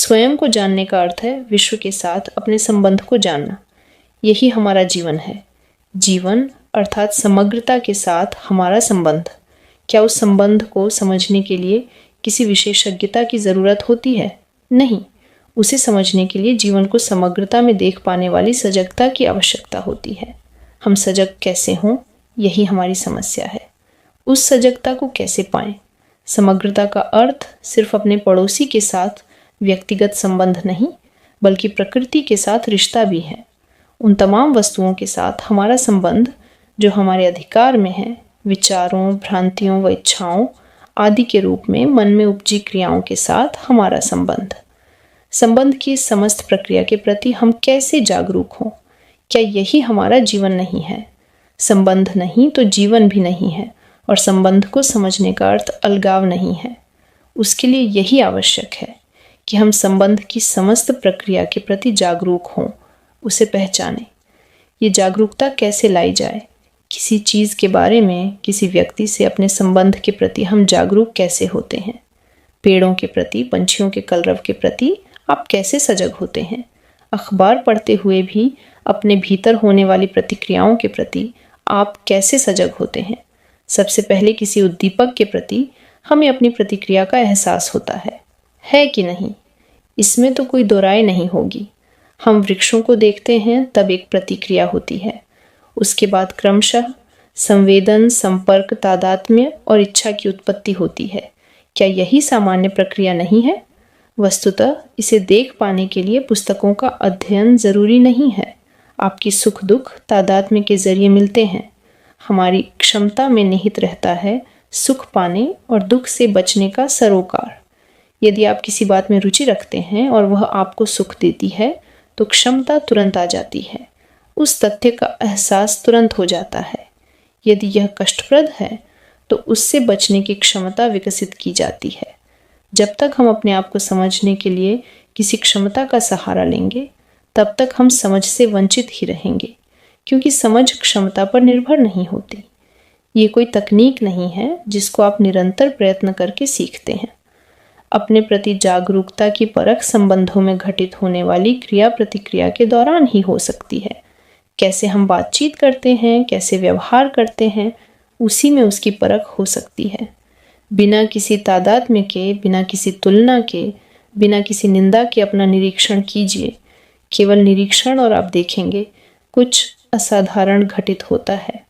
स्वयं को जानने का अर्थ है विश्व के साथ अपने संबंध को जानना। यही हमारा जीवन है। जीवन अर्थात समग्रता के साथ हमारा संबंध। क्या उस संबंध को समझने के लिए किसी विशेषज्ञता की ज़रूरत होती है? नहीं। उसे समझने के लिए जीवन को समग्रता में देख पाने वाली सजगता की आवश्यकता होती है। हम सजग कैसे हों, यही हमारी समस्या है। उस सजगता को कैसे पाएं? समग्रता का अर्थ सिर्फ अपने पड़ोसी के साथ व्यक्तिगत संबंध नहीं, बल्कि प्रकृति के साथ रिश्ता भी है। उन तमाम वस्तुओं के साथ हमारा संबंध जो हमारे अधिकार में है, विचारों, भ्रांतियों व इच्छाओं आदि के रूप में मन में उपजी क्रियाओं के साथ हमारा संबंध। संबंध की इस समस्त प्रक्रिया के प्रति हम कैसे जागरूक हों? क्या यही हमारा जीवन नहीं है? संबंध नहीं तो जीवन भी नहीं है, और संबंध को समझने का अर्थ अलगाव नहीं है। उसके लिए यही आवश्यक है कि हम संबंध की समस्त प्रक्रिया के प्रति जागरूक हों, उसे पहचानें। ये जागरूकता कैसे लाई जाए? किसी चीज़ के बारे में, किसी व्यक्ति से अपने संबंध के प्रति हम जागरूक कैसे होते हैं? पेड़ों के प्रति, पंछियों के कलरव के प्रति आप कैसे सजग होते हैं? अखबार पढ़ते हुए भी अपने भीतर होने वाली प्रतिक्रियाओं के प्रति आप कैसे सजग होते हैं? सबसे पहले किसी उद्दीपक के प्रति हमें अपनी प्रतिक्रिया का एहसास होता है कि नहीं? इसमें तो कोई दो राय नहीं होगी। हम वृक्षों को देखते हैं तब एक प्रतिक्रिया होती है। उसके बाद क्रमशः संवेदन, संपर्क, तादात्म्य और इच्छा की उत्पत्ति होती है। क्या यही सामान्य प्रक्रिया नहीं है? वस्तुतः इसे देख पाने के लिए पुस्तकों का अध्ययन जरूरी नहीं है। आपकी सुख दुख तादात्म्य के जरिए मिलते हैं। हमारी क्षमता में निहित रहता है सुख पाने और दुख से बचने का सरोकार। यदि आप किसी बात में रुचि रखते हैं और वह आपको सुख देती है तो क्षमता तुरंत आ जाती है। उस तथ्य का एहसास तुरंत हो जाता है। यदि यह कष्टप्रद है तो उससे बचने की क्षमता विकसित की जाती है। जब तक हम अपने आप को समझने के लिए किसी क्षमता का सहारा लेंगे, तब तक हम समझ से वंचित ही रहेंगे, क्योंकि समझ क्षमता पर निर्भर नहीं होती। ये कोई तकनीक नहीं है जिसको आप निरंतर प्रयत्न करके सीखते हैं। अपने प्रति जागरूकता की परख संबंधों में घटित होने वाली क्रिया प्रतिक्रिया के दौरान ही हो सकती है। कैसे हम बातचीत करते हैं, कैसे व्यवहार करते हैं, उसी में उसकी परख हो सकती है। बिना किसी तादात्म्य के, बिना किसी तुलना के, बिना किसी निंदा के अपना निरीक्षण कीजिए। केवल निरीक्षण और आप देखेंगे कुछ असाधारण घटित होता है।